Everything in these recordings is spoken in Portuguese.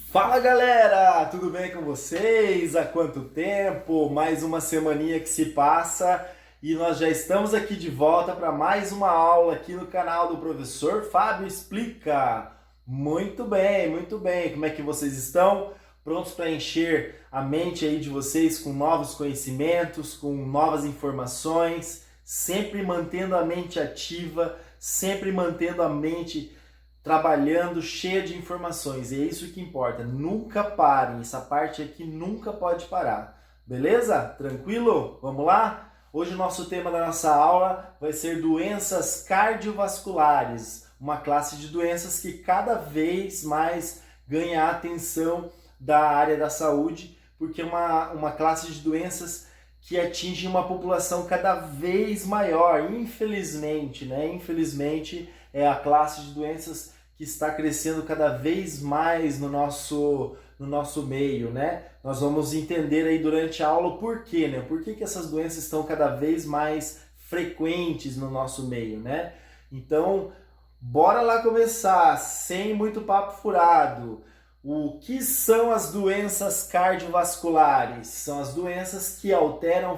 Fala galera, tudo bem com vocês? Há quanto tempo? Mais uma semaninha que se passa e nós já estamos aqui de volta para mais uma aula aqui no canal do Professor Fábio Explica. Muito bem, muito bem. Como é que vocês estão? Prontos para encher a mente aí de vocês com novos conhecimentos, com novas informações, sempre mantendo a mente ativa, sempre mantendo a mente trabalhando, cheia de informações. E é isso que importa. Nunca parem. Essa parte aqui nunca pode parar. Beleza? Tranquilo? Vamos lá? Hoje o nosso tema da nossa aula vai ser doenças cardiovasculares, uma classe de doenças que cada vez mais ganha a atenção da área da saúde, porque é uma classe de doenças que atinge uma população cada vez maior, infelizmente, né? Infelizmente é a classe de doenças que está crescendo cada vez mais no nosso meio, né? Nós vamos entender aí durante a aula o porquê, né? Por que essas doenças estão cada vez mais frequentes no nosso meio, né? Então, bora lá começar, sem muito papo furado. O que são as doenças cardiovasculares? São as doenças que alteram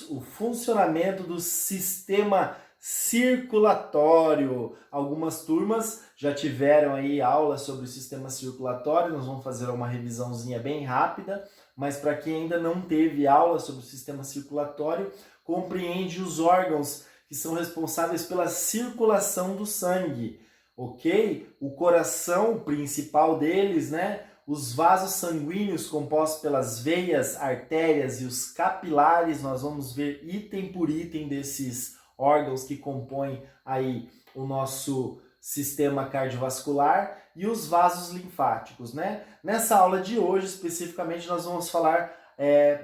o funcionamento do sistema circulatório. Algumas turmas já tiveram aí aulas sobre o sistema circulatório, nós vamos fazer uma revisãozinha bem rápida, mas para quem ainda não teve aula sobre o sistema circulatório, compreende os órgãos que são responsáveis pela circulação do sangue, ok? O coração, o principal deles, né? Os vasos sanguíneos compostos pelas veias, artérias e os capilares, nós vamos ver item por item desses órgãos que compõem aí o nosso sistema cardiovascular e os vasos linfáticos, né? Nessa aula de hoje, especificamente, nós vamos falar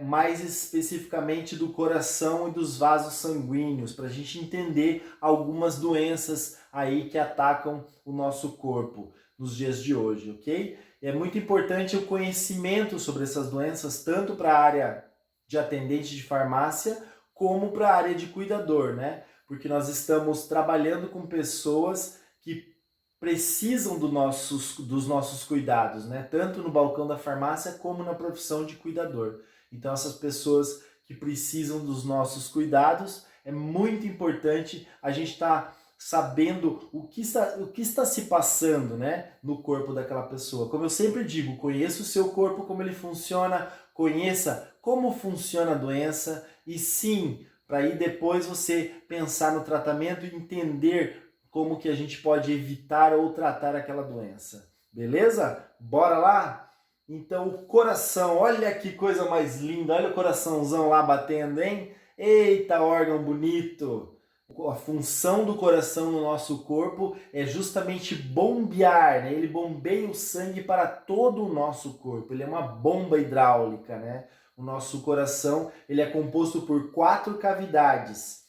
mais especificamente do coração e dos vasos sanguíneos, para a gente entender algumas doenças aí que atacam o nosso corpo nos dias de hoje, ok? É muito importante o conhecimento sobre essas doenças, tanto para a área de atendente de farmácia, como para a área de cuidador, né? Porque nós estamos trabalhando com pessoas que precisam dos nossos cuidados, né? Tanto no balcão da farmácia como na profissão de cuidador. Então, essas pessoas que precisam dos nossos cuidados, é muito importante a gente estar sabendo o que está se passando, né, no corpo daquela pessoa. Como eu sempre digo, conheça o seu corpo, como ele funciona, conheça como funciona a doença e sim, para aí depois você pensar no tratamento e entender como que a gente pode evitar ou tratar aquela doença. Beleza? Bora lá? Então, o coração, olha que coisa mais linda, olha o coraçãozão lá batendo, hein? Eita, órgão bonito! A função do coração no nosso corpo é justamente bombear, né? Ele bombeia o sangue para todo o nosso corpo, ele é uma bomba hidráulica, né? O nosso coração, ele é composto por 4 cavidades,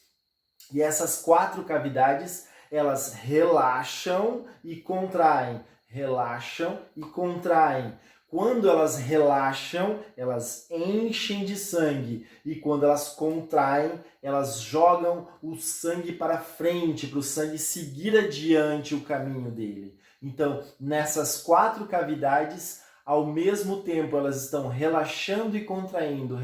e essas 4 cavidades, elas relaxam e contraem, relaxam e contraem. Quando elas relaxam, elas enchem de sangue. E quando elas contraem, elas jogam o sangue para frente, para o sangue seguir adiante o caminho dele. Então, nessas 4 cavidades, ao mesmo tempo, elas estão relaxando e contraindo,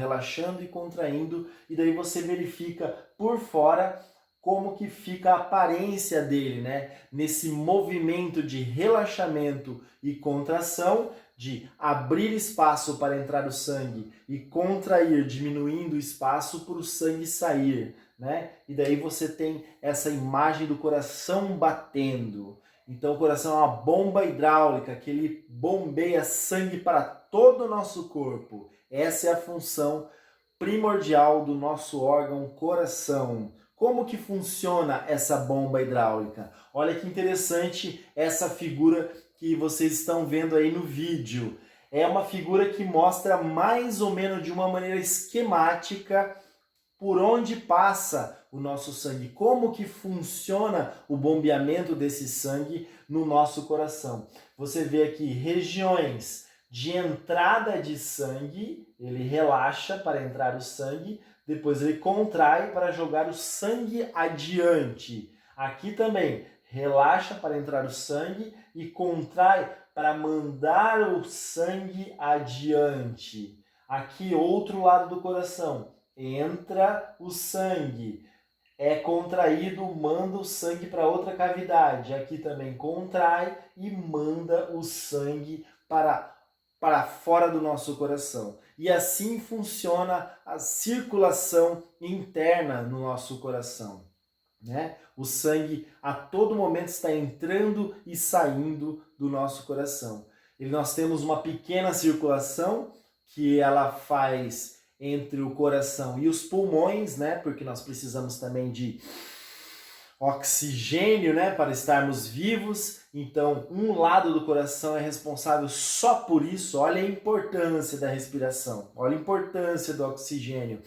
e daí você verifica por fora como que fica a aparência dele, né? Nesse movimento de relaxamento e contração, de abrir espaço para entrar o sangue e contrair, diminuindo o espaço para o sangue sair, né? E daí você tem essa imagem do coração batendo. Então o coração é uma bomba hidráulica que ele bombeia sangue para todo o nosso corpo. Essa é a função primordial do nosso órgão coração. Como que funciona essa bomba hidráulica? Olha que interessante essa figura que vocês estão vendo aí no vídeo. É uma figura que mostra mais ou menos de uma maneira esquemática por onde passa o nosso sangue, como que funciona o bombeamento desse sangue no nosso coração. Você vê aqui regiões de entrada de sangue, ele relaxa para entrar o sangue, depois ele contrai para jogar o sangue adiante. Aqui também relaxa para entrar o sangue e contrai para mandar o sangue adiante. Aqui, outro lado do coração, entra o sangue, é contraído, manda o sangue para outra cavidade. Aqui também contrai e manda o sangue para fora do nosso coração. E assim funciona a circulação interna no nosso coração, né? O sangue a todo momento está entrando e saindo do nosso coração. E nós temos uma pequena circulação que ela faz entre o coração e os pulmões, né? Porque nós precisamos também de oxigênio, né, para estarmos vivos. Então, um lado do coração é responsável só por isso. Olha a importância da respiração. Olha a importância do oxigênio.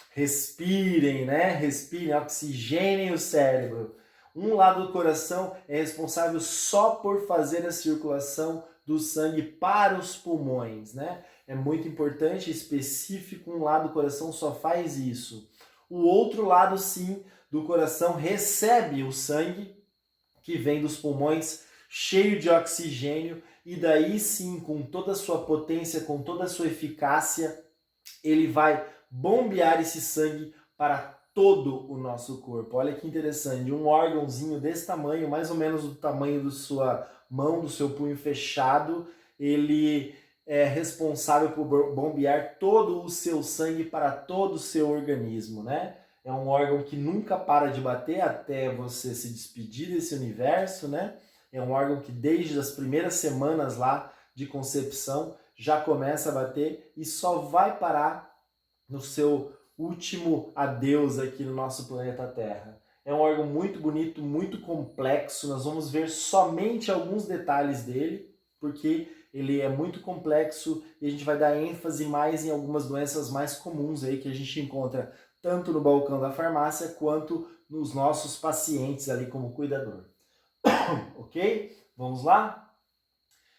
Respirem, né? Respirem, oxigenem o cérebro. Um lado do coração é responsável só por fazer a circulação do sangue para os pulmões, né? É muito importante, específico, um lado do coração só faz isso. O outro lado, sim, do coração recebe o sangue que vem dos pulmões, cheio de oxigênio, e daí sim, com toda a sua potência, com toda a sua eficácia, ele vai bombear esse sangue para todo o nosso corpo. Olha que interessante, um órgãozinho desse tamanho, mais ou menos do tamanho da sua mão, do seu punho fechado, ele é responsável por bombear todo o seu sangue para todo o seu organismo, né? É um órgão que nunca para de bater até você se despedir desse universo, né? É um órgão que desde as primeiras semanas lá de concepção já começa a bater e só vai parar no seu último adeus aqui no nosso planeta Terra. É um órgão muito bonito, muito complexo. Nós vamos ver somente alguns detalhes dele, porque ele é muito complexo e a gente vai dar ênfase mais em algumas doenças mais comuns aí que a gente encontra tanto no balcão da farmácia quanto nos nossos pacientes ali como cuidador. Ok? Vamos lá?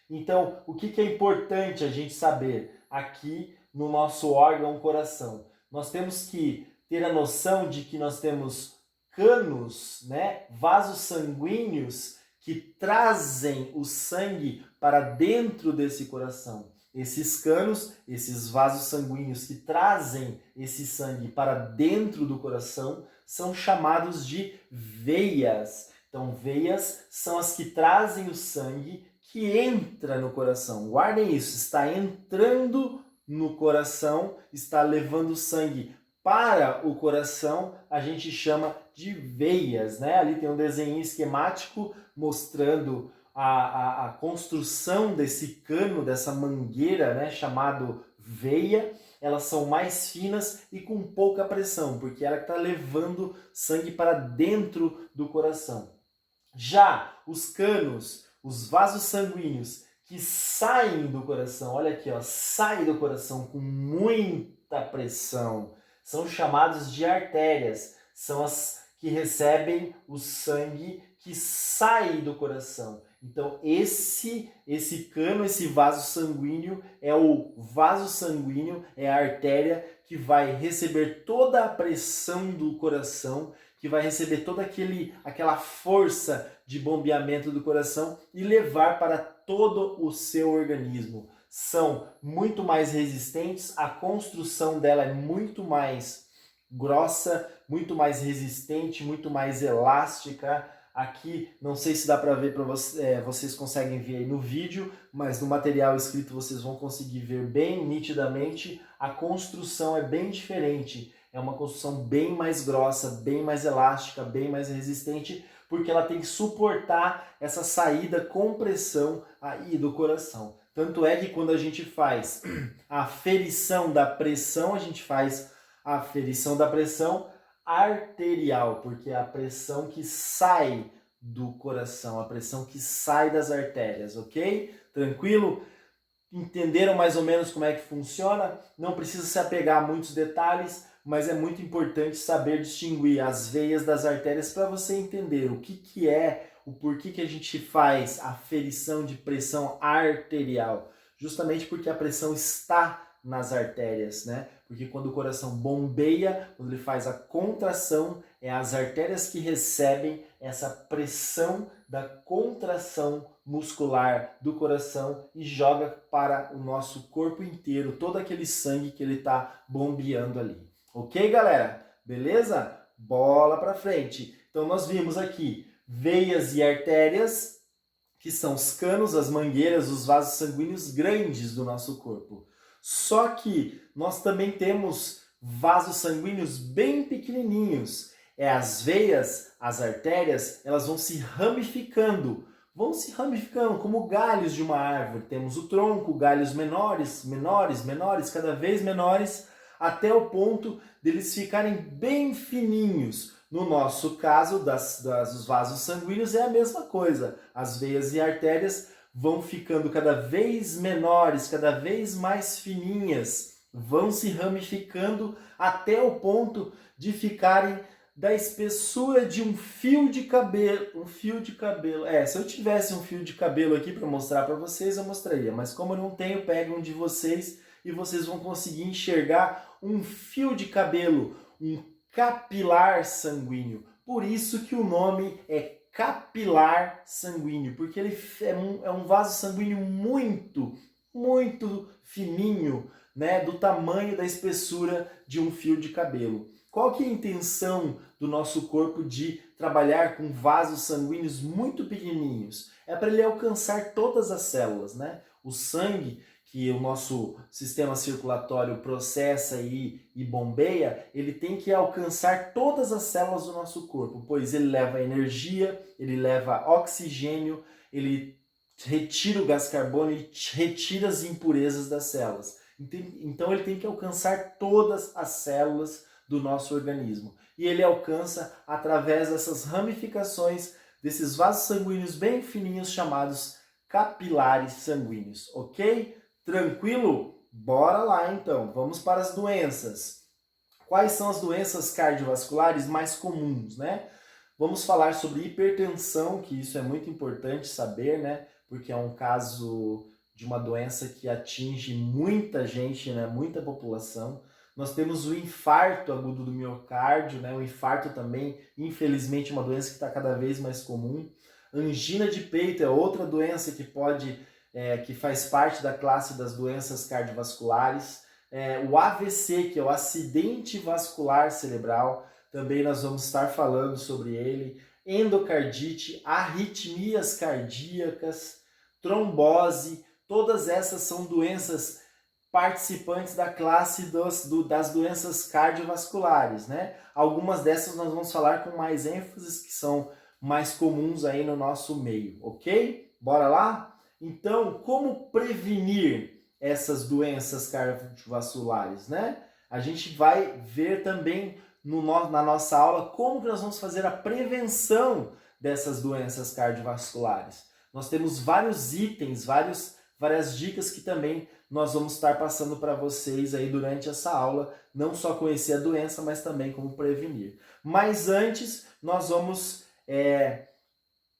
Então, o que é importante a gente saber aqui no nosso órgão coração? Nós temos que ter a noção de que nós temos canos, né, vasos sanguíneos que trazem o sangue para dentro desse coração. Esses canos, esses vasos sanguíneos que trazem esse sangue para dentro do coração são chamados de veias. Então, veias são as que trazem o sangue que entra no coração. Guardem isso, está entrando no coração, está levando sangue para o coração, a gente chama de veias, né? Ali tem um desenho esquemático mostrando a construção desse cano, dessa mangueira, né, chamado veia. Elas são mais finas e com pouca pressão, porque ela está levando sangue para dentro do coração. Já os canos, os vasos sanguíneos que saem do coração, olha aqui, ó, saem do coração com muita pressão, são chamados de artérias, são as que recebem o sangue que sai do coração. Então esse cano, esse vaso sanguíneo é o vaso sanguíneo, é a artéria que vai receber toda a pressão do coração, que vai receber toda aquela força de bombeamento do coração e levar para todo o seu organismo. São muito mais resistentes, a construção dela é muito mais grossa, muito mais resistente, muito mais elástica. Aqui, não sei se dá para ver, vocês conseguem ver aí no vídeo, mas no material escrito vocês vão conseguir ver bem nitidamente. A construção é bem diferente, é uma construção bem mais grossa, bem mais elástica, bem mais resistente, porque ela tem que suportar essa saída com pressão aí do coração. Tanto é que quando a gente faz a aferição da pressão, a gente faz a aferição da pressão arterial, porque é a pressão que sai do coração, a pressão que sai das artérias, ok? Tranquilo? Entenderam mais ou menos como é que funciona? Não precisa se apegar a muitos detalhes, mas é muito importante saber distinguir as veias das artérias para você entender o que é, o porquê que a gente faz a aferição de pressão arterial. Justamente porque a pressão está nas artérias, né? Porque quando o coração bombeia, quando ele faz a contração, É as artérias que recebem essa pressão da contração muscular do coração e joga para o nosso corpo inteiro todo aquele sangue que ele está bombeando ali. Ok, galera? Beleza? Bola para frente. Então nós vimos aqui veias e artérias, que são os canos, as mangueiras, os vasos sanguíneos grandes do nosso corpo. Só que nós também temos vasos sanguíneos bem pequenininhos. As veias, as artérias, elas vão se ramificando como galhos de uma árvore. Temos o tronco, galhos menores, cada vez menores, até o ponto deles ficarem bem fininhos. No nosso caso, dos vasos sanguíneos, é a mesma coisa. As veias e artérias vão ficando cada vez menores, cada vez mais fininhas, vão se ramificando até o ponto de ficarem da espessura de um fio de cabelo. Se eu tivesse um fio de cabelo aqui para mostrar para vocês, eu mostraria. Mas como eu não tenho, pego um de vocês e vocês vão conseguir enxergar um fio de cabelo, um capilar sanguíneo. Por isso que o nome é capilar sanguíneo, porque ele é um vaso sanguíneo muito, muito fininho, né, do tamanho da espessura de um fio de cabelo. Qual que é a intenção do nosso corpo de trabalhar com vasos sanguíneos muito pequenininhos? É para ele alcançar todas as células, né? O sangue que o nosso sistema circulatório processa e bombeia, ele tem que alcançar todas as células do nosso corpo, pois ele leva energia, ele leva oxigênio, ele retira o gás carbônico e retira as impurezas das células. Então ele tem que alcançar todas as células do nosso organismo. E ele alcança através dessas ramificações, desses vasos sanguíneos bem fininhos chamados capilares sanguíneos, ok? Tranquilo? Bora lá então, vamos para as doenças. Quais são as doenças cardiovasculares mais comuns, né? Vamos falar sobre hipertensão, que isso é muito importante saber, né? Porque é um caso de uma doença que atinge muita gente, né? Muita população. Nós temos o infarto agudo do miocárdio, né? O infarto também, infelizmente, é uma doença que está cada vez mais comum. Angina de peito é outra doença que que faz parte da classe das doenças cardiovasculares. O AVC, que é o acidente vascular cerebral, também nós vamos estar falando sobre ele. Endocardite, arritmias cardíacas, trombose, todas essas são doenças participantes da classe das doenças cardiovasculares, né? Algumas dessas nós vamos falar com mais ênfase, que são mais comuns aí no nosso meio, ok? Bora lá? Então, como prevenir essas doenças cardiovasculares, né? A gente vai ver também na nossa aula como que nós vamos fazer a prevenção dessas doenças cardiovasculares. Nós temos vários itens, várias dicas que também nós vamos estar passando para vocês aí durante essa aula, não só conhecer a doença, mas também como prevenir. Mas antes, nós vamos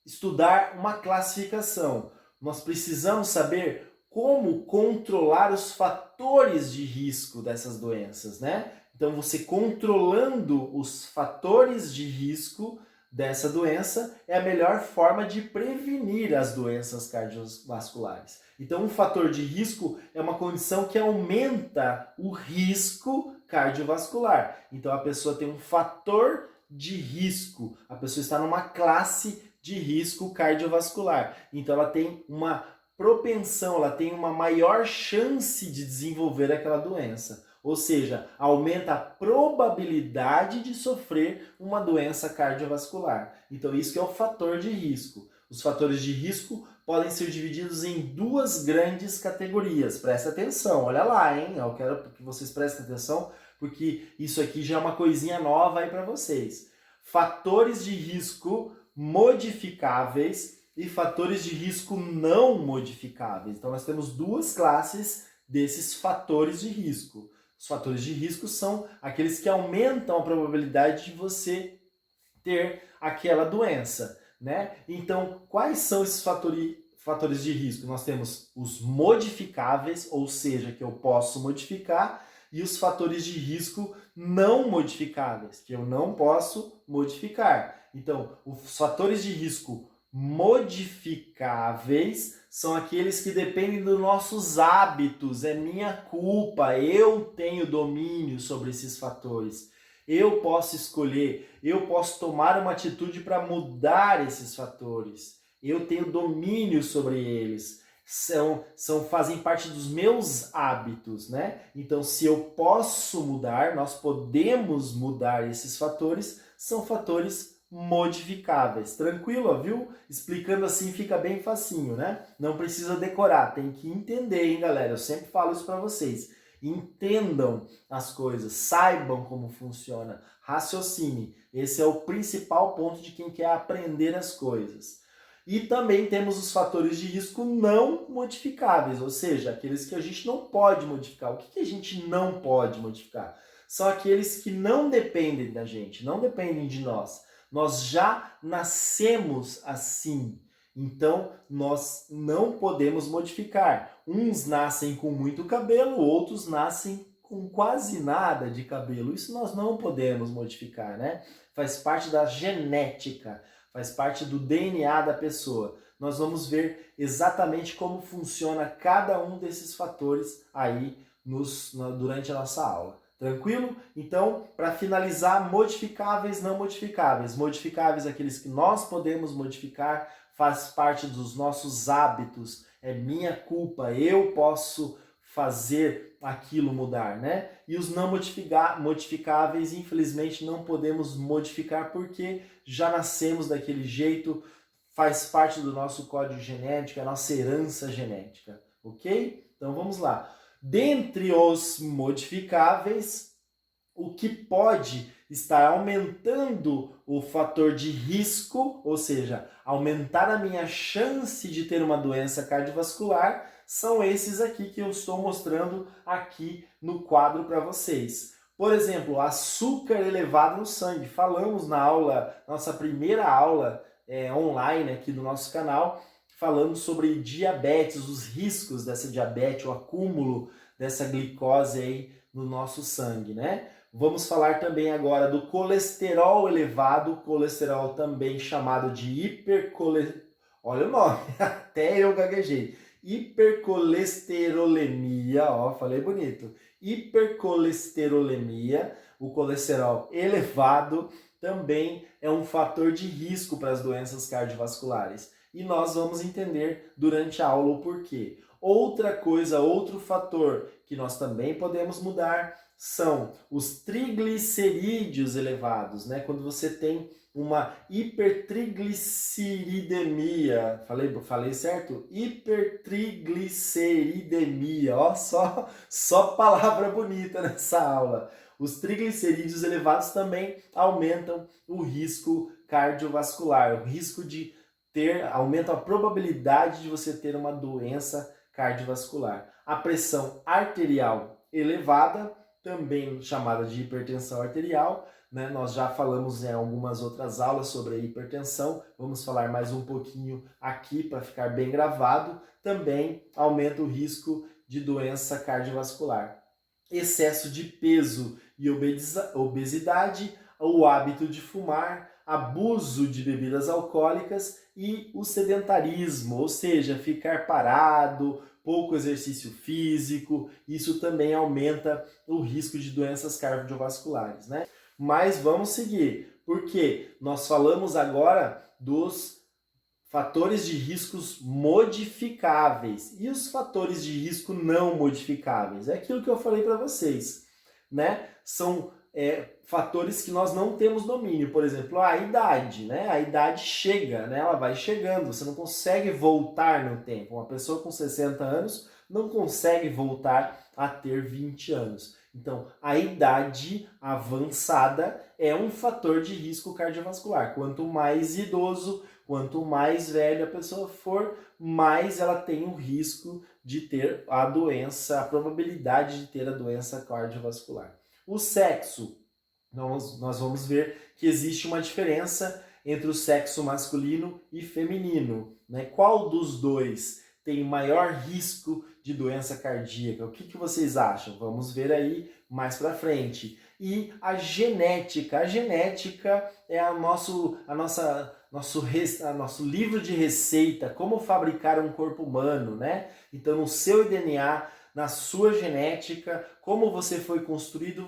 estudar uma classificação. Nós precisamos saber como controlar os fatores de risco dessas doenças, né? Então, você controlando os fatores de risco dessa doença é a melhor forma de prevenir as doenças cardiovasculares. Então, um fator de risco é uma condição que aumenta o risco cardiovascular. Então, a pessoa tem um fator de risco, a pessoa está numa classe de risco cardiovascular. Então, ela tem uma propensão, ela tem uma maior chance de desenvolver aquela doença. Ou seja, aumenta a probabilidade de sofrer uma doença cardiovascular. Então, isso que é o fator de risco. Os fatores de risco podem ser divididos em duas grandes categorias. Presta atenção, olha lá, hein? Eu quero que vocês prestem atenção, porque isso aqui já é uma coisinha nova aí para vocês. Fatores de risco modificáveis e fatores de risco não modificáveis. Então, nós temos duas classes desses fatores de risco. Os fatores de risco são aqueles que aumentam a probabilidade de você ter aquela doença, né? Então, quais são esses fatores de risco? Nós temos os modificáveis, ou seja, que eu posso modificar, e os fatores de risco não modificáveis, que eu não posso modificar. Então, os fatores de risco modificáveis são aqueles que dependem dos nossos hábitos, é minha culpa, eu tenho domínio sobre esses fatores. Eu posso escolher, eu posso tomar uma atitude para mudar esses fatores. Eu tenho domínio sobre eles. Fazem parte dos meus hábitos, né? Então, se eu posso mudar, nós podemos mudar esses fatores, são fatores modificáveis. Tranquilo, viu? Explicando assim fica bem facinho, né? Não precisa decorar, tem que entender, hein, galera? Eu sempre falo isso para vocês. Entendam as coisas, saibam como funciona, raciocine. Esse é o principal ponto de quem quer aprender as coisas. E também temos os fatores de risco não modificáveis, ou seja, aqueles que a gente não pode modificar. O que a gente não pode modificar? São aqueles que não dependem da gente, não dependem de nós. Nós já nascemos assim, então nós não podemos modificar. Uns nascem com muito cabelo, outros nascem com quase nada de cabelo. Isso nós não podemos modificar, né? Faz parte da genética. Faz parte do DNA da pessoa. Nós vamos ver exatamente como funciona cada um desses fatores aí durante a nossa aula. Tranquilo? Então, para finalizar, modificáveis, não modificáveis. Modificáveis, aqueles que nós podemos modificar, faz parte dos nossos hábitos. É minha culpa, eu posso fazer aquilo mudar, né? E os não modificáveis, infelizmente, não podemos modificar porque já nascemos daquele jeito, faz parte do nosso código genético, é a nossa herança genética, ok? Então vamos lá. Dentre os modificáveis, o que pode estar aumentando o fator de risco, ou seja, aumentar a minha chance de ter uma doença cardiovascular, são esses aqui que eu estou mostrando aqui no quadro para vocês. Por exemplo, açúcar elevado no sangue. Falamos na aula, nossa primeira aula online aqui do nosso canal, falamos sobre diabetes, os riscos dessa diabetes, o acúmulo dessa glicose aí no nosso sangue, né? Vamos falar também agora do colesterol elevado, colesterol também chamado de hipercolesterol. Olha o nome, até eu gaguejei. Hipercolesterolemia, ó, falei bonito. Hipercolesterolemia, o colesterol elevado, também é um fator de risco para as doenças cardiovasculares. E nós vamos entender durante a aula o porquê. Outra coisa, outro fator que nós também podemos mudar são os triglicerídeos elevados, né? Quando você tem uma hipertrigliceridemia, falei certo? Hipertrigliceridemia, ó, só palavra bonita nessa aula. Os triglicerídeos elevados também aumentam o risco cardiovascular, o risco de aumenta a probabilidade de você ter uma doença cardiovascular. A pressão arterial elevada, também chamada de hipertensão arterial, né? Nós já falamos em algumas outras aulas sobre a hipertensão, vamos falar mais um pouquinho aqui para ficar bem gravado, também aumenta o risco de doença cardiovascular. Excesso de peso e obesidade, o hábito de fumar, abuso de bebidas alcoólicas e o sedentarismo, ou seja, ficar parado, pouco exercício físico, isso também aumenta o risco de doenças cardiovasculares, né? Mas vamos seguir, porque nós falamos agora dos fatores de riscos modificáveis e os fatores de risco não modificáveis. É aquilo que eu falei para vocês, né? São fatores que nós não temos domínio. Por exemplo, a idade, né? A idade chega, né? Ela vai chegando, você não consegue voltar no tempo. Uma pessoa com 60 anos não consegue voltar a ter 20 anos. Então, a idade avançada é um fator de risco cardiovascular. Quanto mais idoso, quanto mais velha a pessoa for, mais ela tem o risco de ter a doença, a probabilidade de ter a doença cardiovascular. O sexo, nós vamos ver que existe uma diferença entre o sexo masculino e feminino, né? Qual dos dois tem maior risco de doença cardíaca? O que vocês acham? Vamos ver aí mais para frente. E a genética. A genética é nosso livro de receita, como fabricar um corpo humano, né? Então, no seu DNA, na sua genética, como você foi construído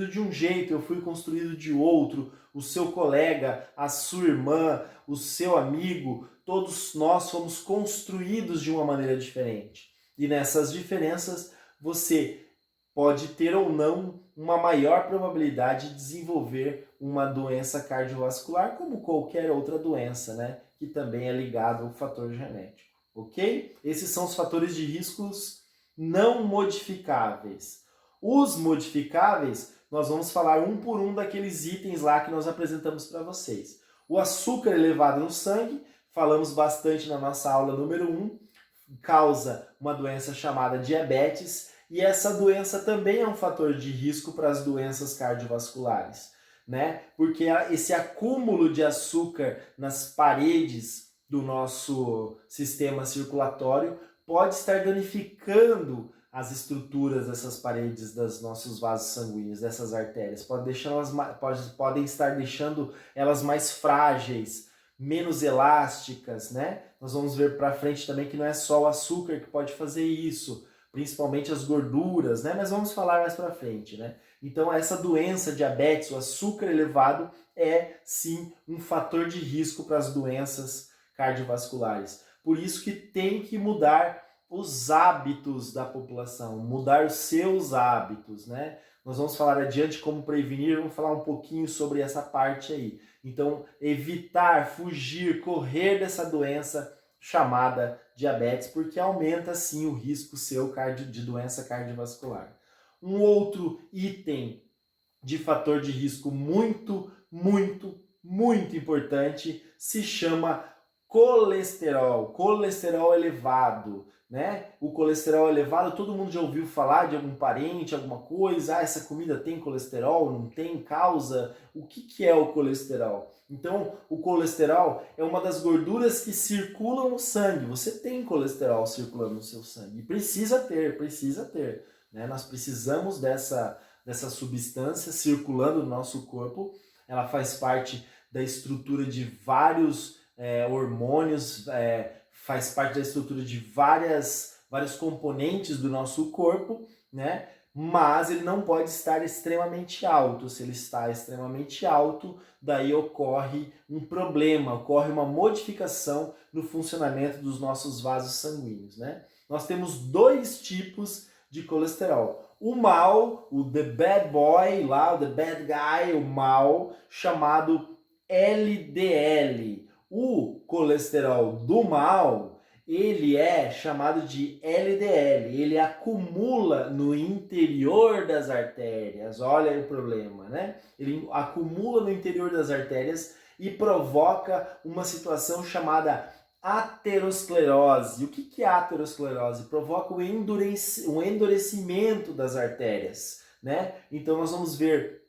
de um jeito, eu fui construído de outro, o seu colega, a sua irmã, o seu amigo, todos nós fomos construídos de uma maneira diferente. E nessas diferenças, você pode ter ou não uma maior probabilidade de desenvolver uma doença cardiovascular, como qualquer outra doença, né? Que também é ligado ao fator genético, ok? Esses são os fatores de riscos não modificáveis. Os modificáveis, nós vamos falar um por um daqueles itens lá que nós apresentamos para vocês. O açúcar elevado no sangue, falamos bastante na nossa aula número 1, causa uma doença chamada diabetes, e essa doença também é um fator de risco para as doenças cardiovasculares, né? Porque esse acúmulo de açúcar nas paredes do nosso sistema circulatório pode estar danificando as estruturas dessas paredes dos nossos vasos sanguíneos, dessas artérias. Podem estar deixando elas mais frágeis, menos elásticas, né? Nós vamos ver para frente também que não é só o açúcar que pode fazer isso, principalmente as gorduras, né? Mas vamos falar mais para frente, né? Então essa doença, diabetes, o açúcar elevado é sim um fator de risco para as doenças cardiovasculares. Por isso que tem que mudar os hábitos da população, mudar os seus hábitos, né? Nós vamos falar adiante como prevenir, vamos falar um pouquinho sobre essa parte aí. Então, evitar, fugir, correr dessa doença chamada diabetes, porque aumenta sim o risco seu de doença cardiovascular. Um outro item de fator de risco muito importante se chama colesterol elevado, né? O colesterol elevado, todo mundo já ouviu falar de algum parente, alguma coisa, essa comida tem colesterol, não tem, causa? O que é o colesterol? Então, o colesterol é uma das gorduras que circulam no sangue. Você tem colesterol circulando no seu sangue, precisa ter, né? Nós precisamos dessa substância circulando no nosso corpo, ela faz parte da estrutura de vários hormônios, faz parte da estrutura de vários componentes do nosso corpo, né? Mas ele não pode estar extremamente alto. Se ele está extremamente alto, daí ocorre um problema, ocorre uma modificação no funcionamento dos nossos vasos sanguíneos, né? Nós temos dois tipos de colesterol. O mal, o the bad boy, lá, o the bad guy, o mal, chamado LDL. O colesterol do mal, ele é chamado de LDL, ele acumula no interior das artérias, olha aí o problema, né? Ele acumula no interior das artérias e provoca uma situação chamada aterosclerose. O que é aterosclerose? Provoca um endurecimento das artérias, né? Então nós vamos ver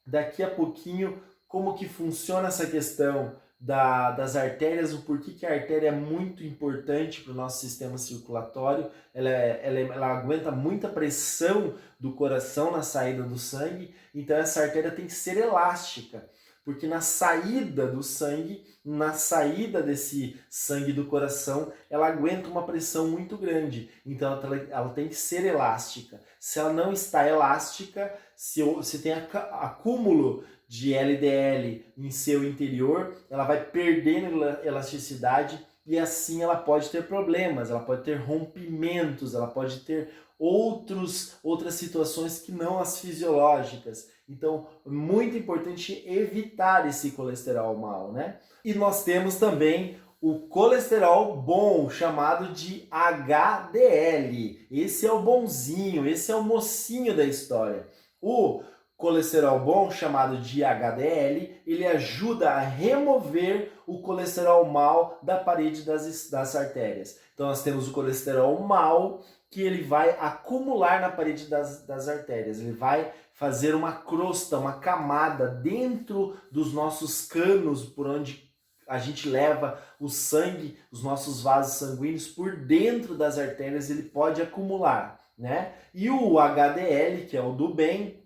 daqui a pouquinho como que funciona essa questão das artérias, o porquê que a artéria é muito importante para o nosso sistema circulatório, ela aguenta muita pressão do coração na saída do sangue, então essa artéria tem que ser elástica, porque na saída do sangue, na saída desse sangue do coração, ela aguenta uma pressão muito grande, então ela tem que ser elástica. Se ela não está elástica, se tem acúmulo de LDL em seu interior, ela vai perdendo elasticidade e assim ela pode ter problemas, ela pode ter rompimentos, ela pode ter outras situações que não as fisiológicas. Então, muito importante evitar esse colesterol mal, né? E nós temos também o colesterol bom, chamado de HDL. Esse é o bonzinho, esse é o mocinho da história. O colesterol bom, chamado de HDL, ele ajuda a remover o colesterol mal da parede das artérias. Então nós temos o colesterol mal, que ele vai acumular na parede das artérias, ele vai fazer uma crosta, uma camada dentro dos nossos canos por onde a gente leva o sangue, os nossos vasos sanguíneos por dentro das artérias, ele pode acumular, né? E o HDL, que é o do bem,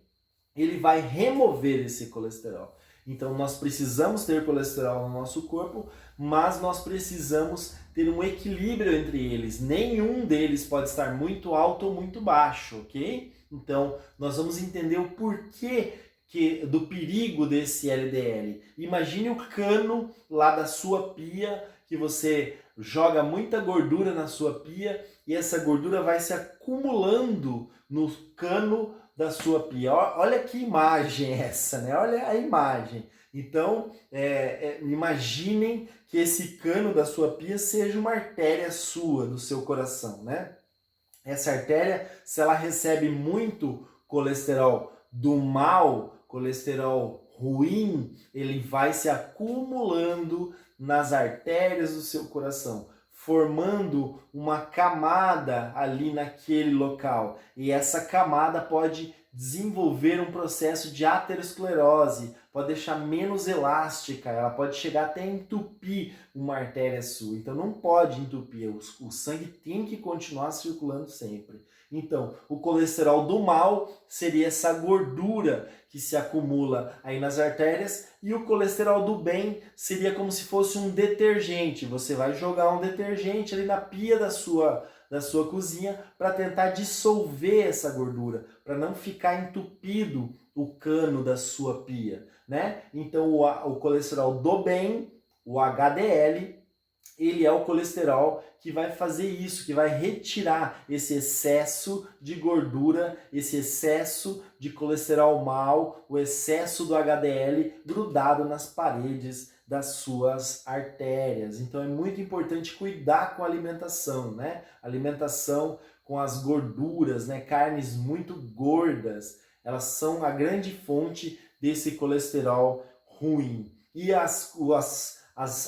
ele vai remover esse colesterol. Então nós precisamos ter colesterol no nosso corpo, mas nós precisamos ter um equilíbrio entre eles. Nenhum deles pode estar muito alto ou muito baixo, ok? Então nós vamos entender o porquê do perigo desse LDL. Imagine o cano lá da sua pia, que você joga muita gordura na sua pia e essa gordura vai se acumulando no cano da sua pia. Olha que imagem essa, né? Olha a imagem. Então, imaginem que esse cano da sua pia seja uma artéria sua, do seu coração, né? Essa artéria, se ela recebe muito colesterol do mal, colesterol ruim, ele vai se acumulando nas artérias do seu coração, formando uma camada ali naquele local. E essa camada pode desenvolver um processo de aterosclerose, pode deixar menos elástica, ela pode chegar até a entupir uma artéria sua. Então não pode entupir, o sangue tem que continuar circulando sempre. Então, o colesterol do mal seria essa gordura que se acumula aí nas artérias, e o colesterol do bem seria como se fosse um detergente. Você vai jogar um detergente ali na pia da sua cozinha para tentar dissolver essa gordura, para não ficar entupido o cano da sua pia, né? Então o colesterol do bem, o HDL, ele é o colesterol que vai fazer isso, que vai retirar esse excesso de gordura, esse excesso de colesterol mau, o excesso do HDL grudado nas paredes das suas artérias. Então é muito importante cuidar com a alimentação, né? Alimentação com as gorduras, né? Carnes muito gordas, elas são a grande fonte desse colesterol ruim. E as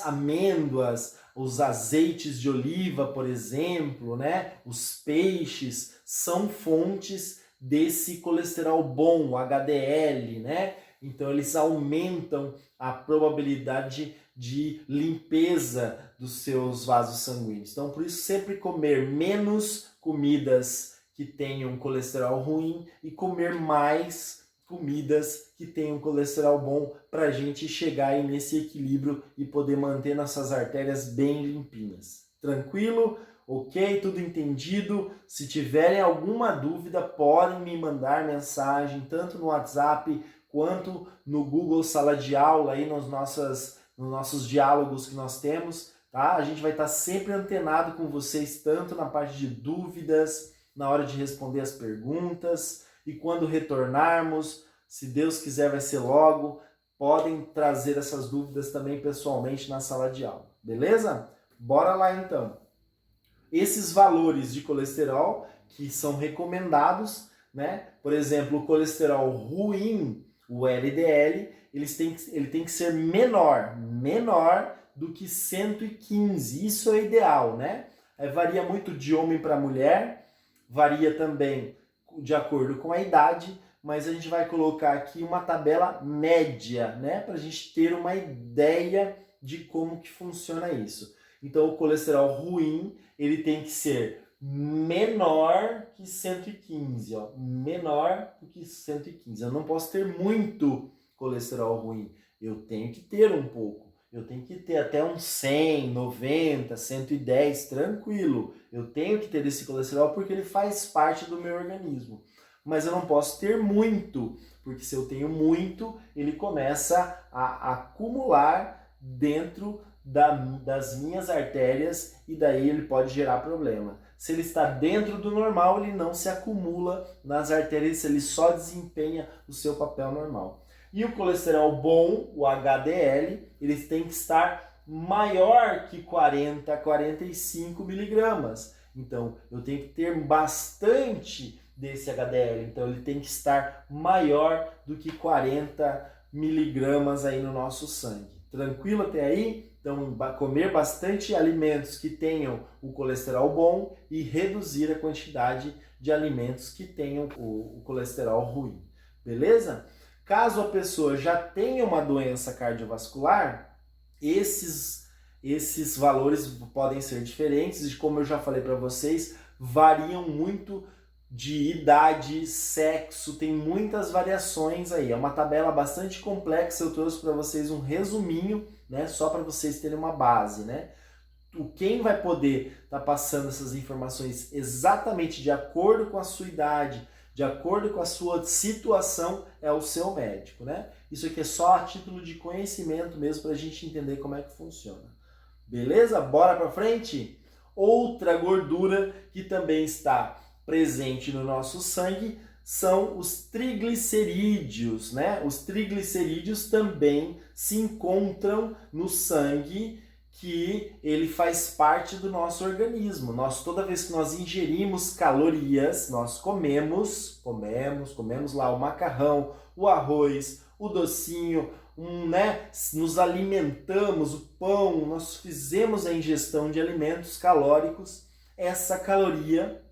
amêndoas, os azeites de oliva, por exemplo, né? Os peixes são fontes desse colesterol bom, o HDL, né? Então eles aumentam a probabilidade de limpeza dos seus vasos sanguíneos. Então por isso sempre comer menos comidas que tenham colesterol ruim e comer mais comidas que tenham colesterol bom para a gente chegar aí nesse equilíbrio e poder manter nossas artérias bem limpinhas. Tranquilo? Ok? Tudo entendido? Se tiverem alguma dúvida, podem me mandar mensagem tanto no WhatsApp quanto no Google Sala de Aula, aí nos nossos diálogos que nós temos, tá? A gente vai estar sempre antenado com vocês, tanto na parte de dúvidas, na hora de responder as perguntas, e quando retornarmos, se Deus quiser vai ser logo, podem trazer essas dúvidas também pessoalmente na sala de aula, beleza? Bora lá então! Esses valores de colesterol que são recomendados, né? Por exemplo, o colesterol ruim, o LDL, ele tem que ser menor do que 115. Isso é ideal, né? Varia muito de homem para mulher, varia também de acordo com a idade, mas a gente vai colocar aqui uma tabela média, né? Para a gente ter uma ideia de como que funciona isso. Então, o colesterol ruim, ele tem que ser menor que 115, ó, menor do que 115. Eu não posso ter muito colesterol ruim, eu tenho que ter um pouco. Eu tenho que ter até uns 100, 90, 110, tranquilo. Eu tenho que ter esse colesterol porque ele faz parte do meu organismo. Mas eu não posso ter muito, porque se eu tenho muito, ele começa a acumular dentro das minhas artérias e daí ele pode gerar problema. Se ele está dentro do normal, ele não se acumula nas artérias, ele só desempenha o seu papel normal. E o colesterol bom, o HDL, ele tem que estar maior que 40 a 45 miligramas. Então, eu tenho que ter bastante desse HDL. Então, ele tem que estar maior do que 40 miligramas aí no nosso sangue. Tranquilo até aí? Então, comer bastante alimentos que tenham o colesterol bom e reduzir a quantidade de alimentos que tenham o colesterol ruim. Beleza? Caso a pessoa já tenha uma doença cardiovascular, esses valores podem ser diferentes e, como eu já falei para vocês, variam muito de idade, sexo, tem muitas variações aí. É uma tabela bastante complexa, eu trouxe para vocês um resuminho, né, só para vocês terem uma base, né? Quem vai poder estar passando essas informações exatamente de acordo com a sua idade, de acordo com a sua situação, é o seu médico, né? Isso aqui é só a título de conhecimento mesmo para a gente entender como é que funciona. Beleza? Bora para frente? Outra gordura que também está presente no nosso sangue são os triglicerídeos, né? Os triglicerídeos também se encontram no sangue, que ele faz parte do nosso organismo. Toda vez que nós ingerimos calorias, nós comemos lá o macarrão, o arroz, o docinho, né? Nos alimentamos, o pão, nós fizemos a ingestão de alimentos calóricos. Essa caloria,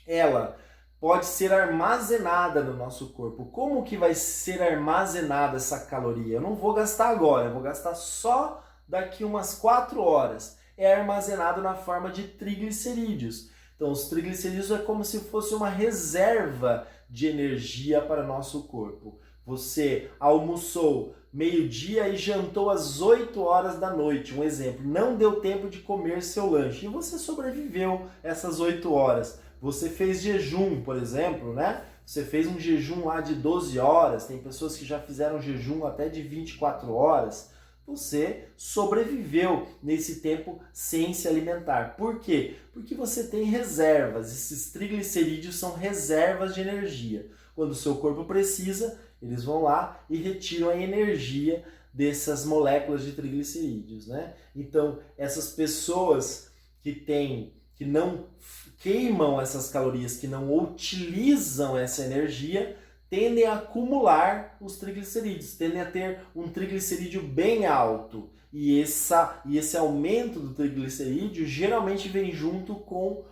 ela pode ser armazenada no nosso corpo. Como que vai ser armazenada essa caloria? Eu não vou gastar agora, eu vou gastar só daqui umas 4 horas. É armazenado na forma de triglicerídeos. Então, os triglicerídeos é como se fosse uma reserva de energia para o nosso corpo. Você almoçou meio-dia e jantou às 8 horas da noite, um exemplo. Não deu tempo de comer seu lanche e você sobreviveu essas 8 horas. Você fez jejum, por exemplo, né? Você fez um jejum lá de 12 horas, tem pessoas que já fizeram jejum até de 24 horas. Você sobreviveu nesse tempo sem se alimentar. Por quê? Porque você tem reservas. Esses triglicerídeos são reservas de energia. Quando o seu corpo precisa, eles vão lá e retiram a energia dessas moléculas de triglicerídeos, né? Então, essas pessoas que não queimam essas calorias, que não utilizam essa energia, tendem a acumular os triglicerídeos, tendem a ter um triglicerídeo bem alto. E esse aumento do triglicerídeo geralmente vem junto com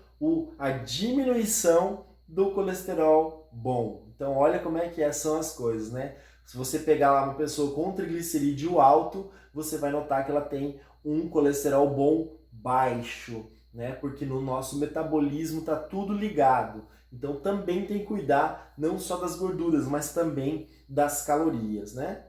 a diminuição do colesterol bom. Então olha como é que são as coisas, né? Se você pegar lá uma pessoa com triglicerídeo alto, você vai notar que ela tem um colesterol bom baixo, né? Porque no nosso metabolismo está tudo ligado. Então também tem que cuidar não só das gorduras, mas também das calorias, né?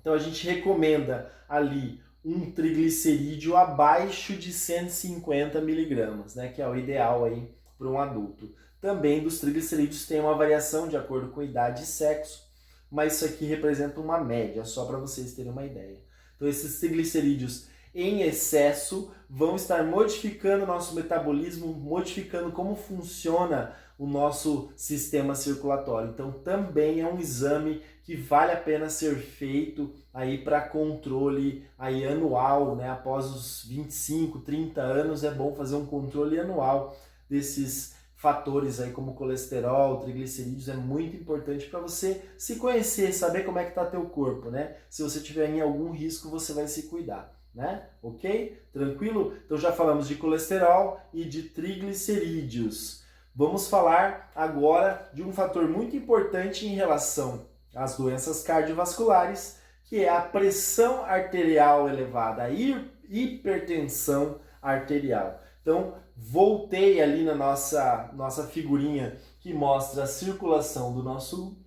Então a gente recomenda ali um triglicerídeo abaixo de 150 miligramas, né? Que é o ideal aí para um adulto. Também dos triglicerídeos tem uma variação de acordo com idade e sexo, mas isso aqui representa uma média, só para vocês terem uma ideia. Então esses triglicerídeos em excesso vão estar modificando o nosso metabolismo, modificando como funciona o nosso sistema circulatório. Então também é um exame que vale a pena ser feito aí para controle aí anual, né? Após os 25, 30 anos é bom fazer um controle anual desses fatores aí como colesterol, triglicerídeos. É muito importante para você se conhecer, saber como é que está teu corpo, né? Se você tiver em algum risco, você vai se cuidar, né? Ok? Tranquilo? Então já falamos de colesterol e de triglicerídeos. Vamos falar agora de um fator muito importante em relação às doenças cardiovasculares, que é a pressão arterial elevada, a hipertensão arterial. Então, voltei ali na nossa figurinha que mostra a circulação do nosso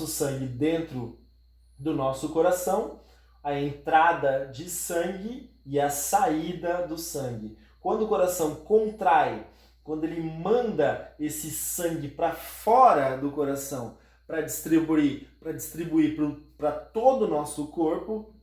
sangue dentro do nosso coração, a entrada de sangue e a saída do sangue. Quando o coração contrai, quando ele manda esse sangue para fora do coração para distribuir para todo o nosso corpo,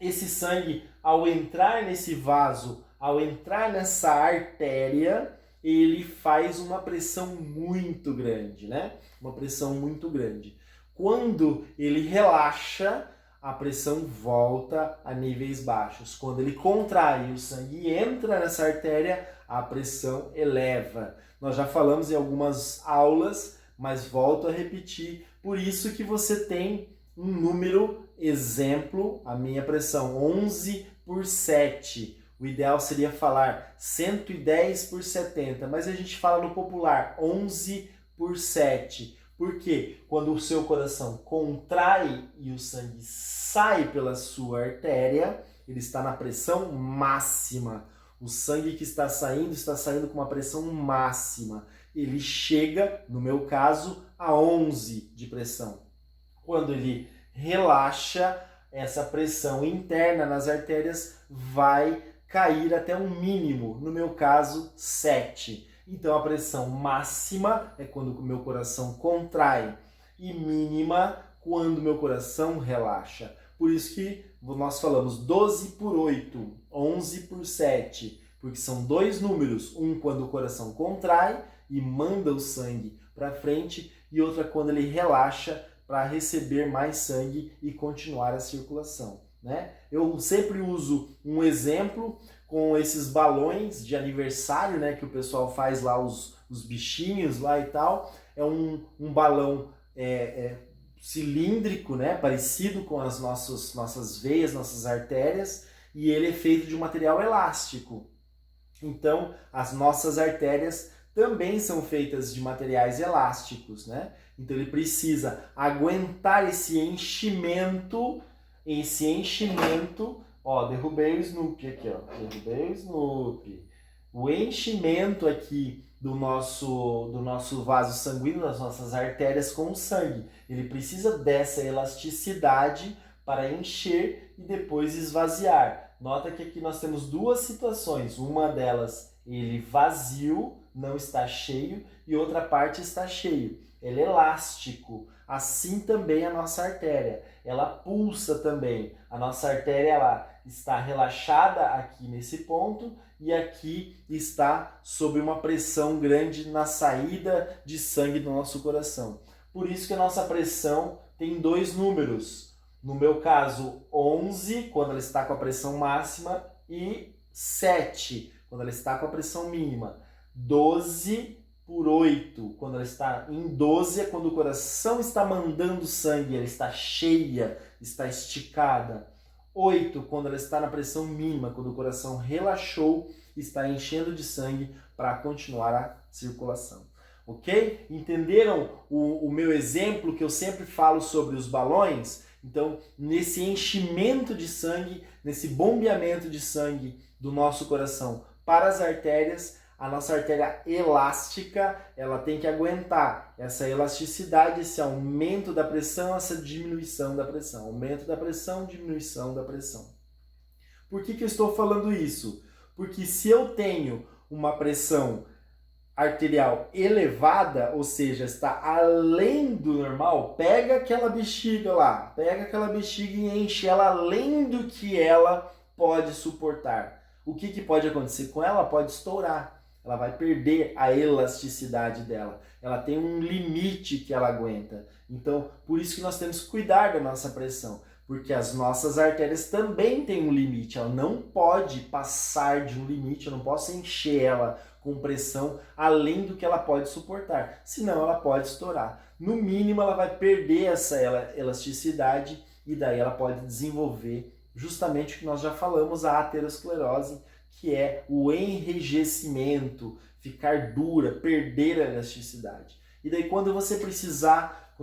esse sangue, ao entrar nesse vaso, ao entrar nessa artéria, ele faz uma pressão muito grande, né? Uma pressão muito grande. Quando ele relaxa, a pressão volta a níveis baixos. Quando ele contrai, o sangue entra nessa artéria, a pressão eleva. Nós já falamos em algumas aulas, mas volto a repetir. Por isso que você tem um número, exemplo, a minha pressão 11/7. O ideal seria falar 110/70, mas a gente fala no popular 11/7. Porque quando o seu coração contrai e o sangue sai pela sua artéria, ele está na pressão máxima. O sangue que está saindo com uma pressão máxima. Ele chega, no meu caso, a 11 de pressão. Quando ele relaxa, essa pressão interna nas artérias vai cair até um mínimo, no meu caso, 7. Então a pressão máxima é quando o meu coração contrai e mínima quando o meu coração relaxa. Por isso que nós falamos 12 por 8, 11 por 7, porque são dois números, um quando o coração contrai e manda o sangue para frente e outra quando ele relaxa para receber mais sangue e continuar a circulação, né? Eu sempre uso um exemplo com esses balões de aniversário, né, que o pessoal faz lá os bichinhos lá e tal. É um balão cilíndrico, né, parecido com as nossas veias, nossas artérias, e ele é feito de um material elástico. Então, as nossas artérias também são feitas de materiais elásticos, né? Então ele precisa aguentar esse enchimento, ó, derrubei o Snoopy aqui, ó, derrubei o Snoopy. O enchimento aqui do nosso vaso sanguíneo, das nossas artérias com o sangue. Ele precisa dessa elasticidade para encher e depois esvaziar. Nota que aqui nós temos duas situações, uma delas ele vazio, não está cheio, e outra parte está cheio. Ele é elástico. Assim também a nossa artéria. Ela pulsa também. A nossa artéria ela está relaxada aqui nesse ponto e aqui está sob uma pressão grande na saída de sangue do nosso coração. Por isso que a nossa pressão tem dois números. No meu caso, 11, quando ela está com a pressão máxima, e 7, quando ela está com a pressão mínima. 12 por 8, quando ela está em 12, é quando o coração está mandando sangue, ela está cheia, está esticada. 8, quando ela está na pressão mínima, quando o coração relaxou, está enchendo de sangue para continuar a circulação. Ok? Entenderam o meu exemplo que eu sempre falo sobre os balões? Então, nesse enchimento de sangue, nesse bombeamento de sangue do nosso coração para as artérias, a nossa artéria elástica, ela tem que aguentar essa elasticidade, esse aumento da pressão, essa diminuição da pressão. Aumento da pressão, diminuição da pressão. Por que eu estou falando isso? Porque se eu tenho uma pressão arterial elevada, ou seja, está além do normal, pega aquela bexiga lá, pega aquela bexiga e enche ela além do que ela pode suportar. O que pode acontecer com ela? Pode estourar. Ela vai perder a elasticidade dela. Ela tem um limite que ela aguenta. Então, por isso que nós temos que cuidar da nossa pressão. Porque as nossas artérias também têm um limite. Ela não pode passar de um limite. Eu não posso encher ela com pressão além do que ela pode suportar. Senão ela pode estourar. No mínimo, ela vai perder essa elasticidade e daí ela pode desenvolver justamente o que nós já falamos, a aterosclerose, que é o enrijecimento, ficar dura, perder a elasticidade. E daí quando você precisar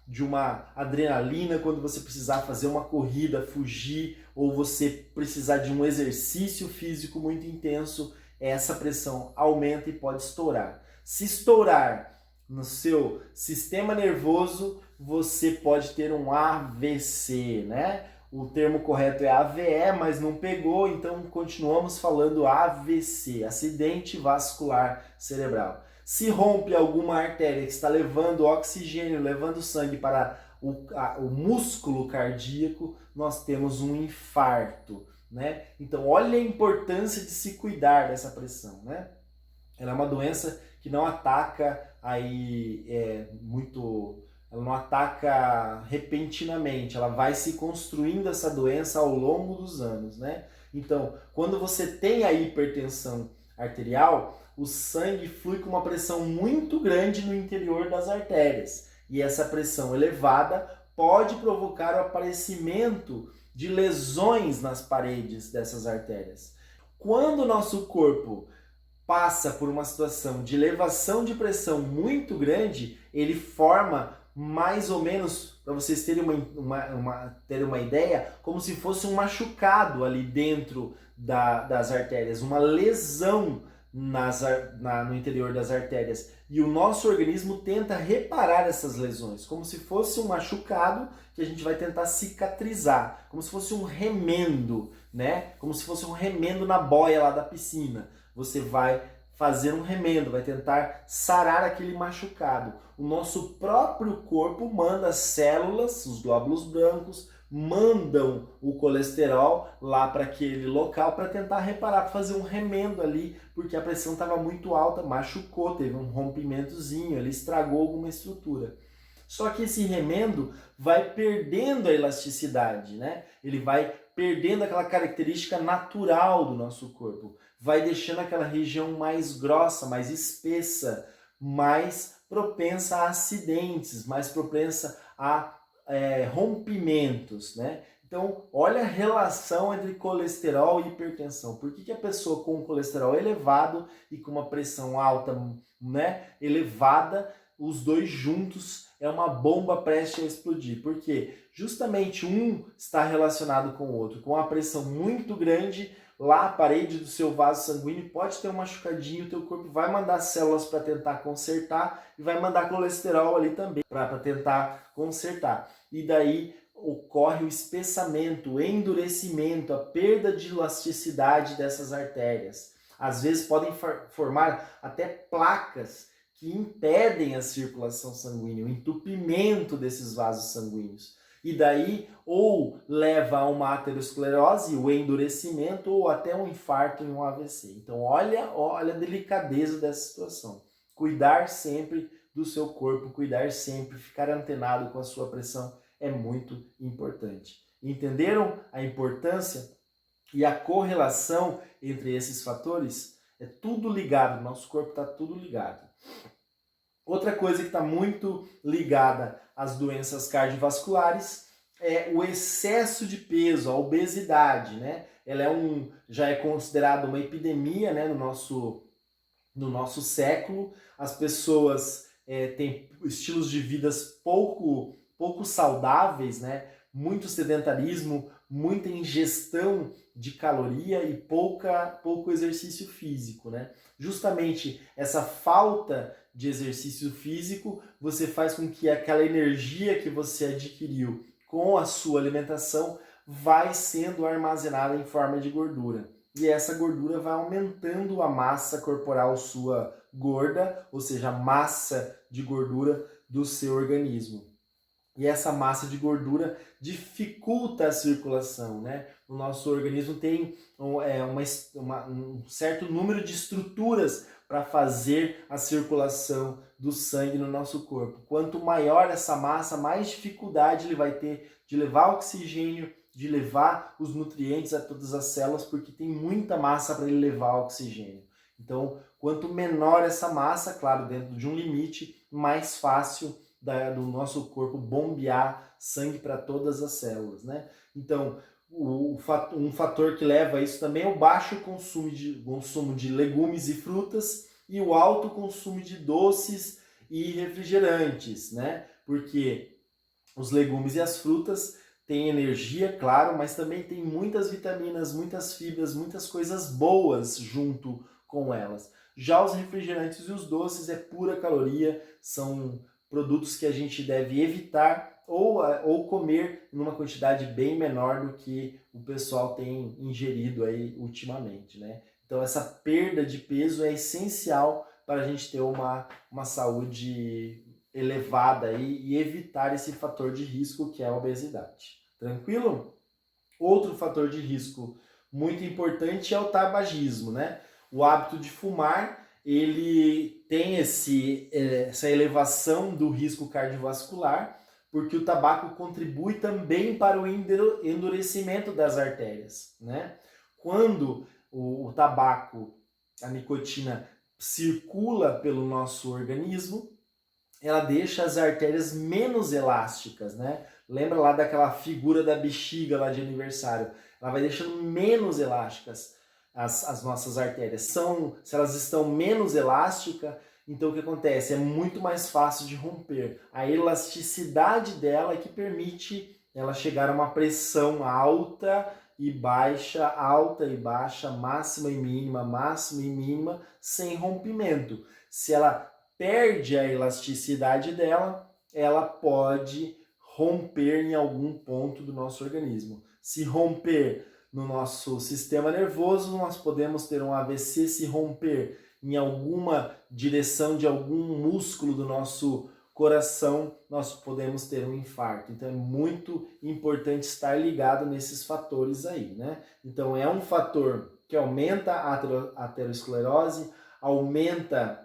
de uma adrenalina, quando você precisar fazer uma corrida, fugir, ou você precisar de um exercício físico muito intenso, essa pressão aumenta e pode estourar. Se estourar no seu sistema nervoso, você pode ter um AVC, né? O termo correto é AVE, mas não pegou, então continuamos falando AVC, acidente vascular cerebral. Se rompe alguma artéria que está levando oxigênio, levando sangue para o músculo cardíaco, nós temos um infarto, né? Então olha a importância de se cuidar dessa pressão, né? Ela é uma doença que não ataca ela não ataca repentinamente, ela vai se construindo essa doença ao longo dos anos, né? Então, quando você tem a hipertensão arterial, o sangue flui com uma pressão muito grande no interior das artérias. E essa pressão elevada pode provocar o aparecimento de lesões nas paredes dessas artérias. Quando o nosso corpo passa por uma situação de elevação de pressão muito grande, ele forma mais ou menos, para vocês terem terem uma ideia, como se fosse um machucado ali dentro das artérias, uma lesão no interior das artérias. E o nosso organismo tenta reparar essas lesões, como se fosse um machucado que a gente vai tentar cicatrizar, como se fosse um remendo, né? Como se fosse um remendo na boia lá da piscina. Você vai fazer um remendo, vai tentar sarar aquele machucado. O nosso próprio corpo manda as células, os glóbulos brancos, mandam o colesterol lá para aquele local para tentar reparar, fazer um remendo ali, porque a pressão estava muito alta, machucou, teve um rompimentozinho, ele estragou alguma estrutura. Só que esse remendo vai perdendo a elasticidade, né? Ele vai perdendo aquela característica natural do nosso corpo, vai deixando aquela região mais grossa, mais espessa, mais propensa a acidentes, mais propensa a rompimentos, né? Então, olha a relação entre colesterol e hipertensão. Por que a pessoa com colesterol elevado e com uma pressão alta, né, elevada, os dois juntos é uma bomba prestes a explodir? Porque justamente um está relacionado com o outro. Com a pressão muito grande, lá a parede do seu vaso sanguíneo pode ter um machucadinho, o teu corpo vai mandar células para tentar consertar e vai mandar colesterol ali também para tentar consertar. E daí ocorre o espessamento, o endurecimento, a perda de elasticidade dessas artérias. Às vezes podem formar até placas que impedem a circulação sanguínea, o entupimento desses vasos sanguíneos. E daí ou leva a uma aterosclerose, o endurecimento, ou até um infarto e um AVC. Então olha a delicadeza dessa situação. Cuidar sempre do seu corpo, cuidar sempre, ficar antenado com a sua pressão é muito importante. Entenderam a importância e a correlação entre esses fatores? É tudo ligado, nosso corpo está tudo ligado. Outra coisa que está muito ligada às doenças cardiovasculares é o excesso de peso, a obesidade, né? Ela já é considerada uma epidemia, né, no nosso século. As pessoas têm estilos de vidas pouco saudáveis, né? Muito sedentarismo, muita ingestão de caloria e pouco exercício físico, né? Justamente essa falta de exercício físico, você faz com que aquela energia que você adquiriu com a sua alimentação vai sendo armazenada em forma de gordura. E essa gordura vai aumentando a massa corporal sua gorda, ou seja, a massa de gordura do seu organismo. E essa massa de gordura dificulta a circulação, né? O nosso organismo tem um certo número de estruturas para fazer a circulação do sangue no nosso corpo. Quanto maior essa massa, mais dificuldade ele vai ter de levar oxigênio, de levar os nutrientes a todas as células, porque tem muita massa para ele levar oxigênio. Então, quanto menor essa massa, claro, dentro de um limite, mais fácil do nosso corpo bombear sangue para todas as células, né? Então, um fator que leva a isso também é o baixo consumo de legumes e frutas e o alto consumo de doces e refrigerantes, né? Porque os legumes e as frutas têm energia, claro, mas também tem muitas vitaminas, muitas fibras, muitas coisas boas junto com elas. Já os refrigerantes e os doces é pura caloria, são produtos que a gente deve evitar ou comer numa quantidade bem menor do que o pessoal tem ingerido aí ultimamente, né? Então essa perda de peso é essencial para a gente ter uma saúde elevada aí e evitar esse fator de risco que é a obesidade. Tranquilo? Outro fator de risco muito importante é o tabagismo, né? O hábito de fumar, ele tem essa elevação do risco cardiovascular, porque o tabaco contribui também para o endurecimento das artérias, né? Quando o tabaco, a nicotina, circula pelo nosso organismo, ela deixa as artérias menos elásticas, né? Lembra lá daquela figura da bexiga lá de aniversário? Ela vai deixando menos elásticas as nossas artérias. Se elas estão menos elásticas, Então o que acontece? É muito mais fácil de romper. A elasticidade dela é que permite ela chegar a uma pressão alta e baixa, máxima e mínima, sem rompimento. Se ela perde a elasticidade dela, ela pode romper em algum ponto do nosso organismo. Se romper no nosso sistema nervoso, nós podemos ter um AVC. Se romper em alguma direção de algum músculo do nosso coração, nós podemos ter um infarto. Então é muito importante estar ligado nesses fatores aí, né? Então é um fator que aumenta a aterosclerose, aumenta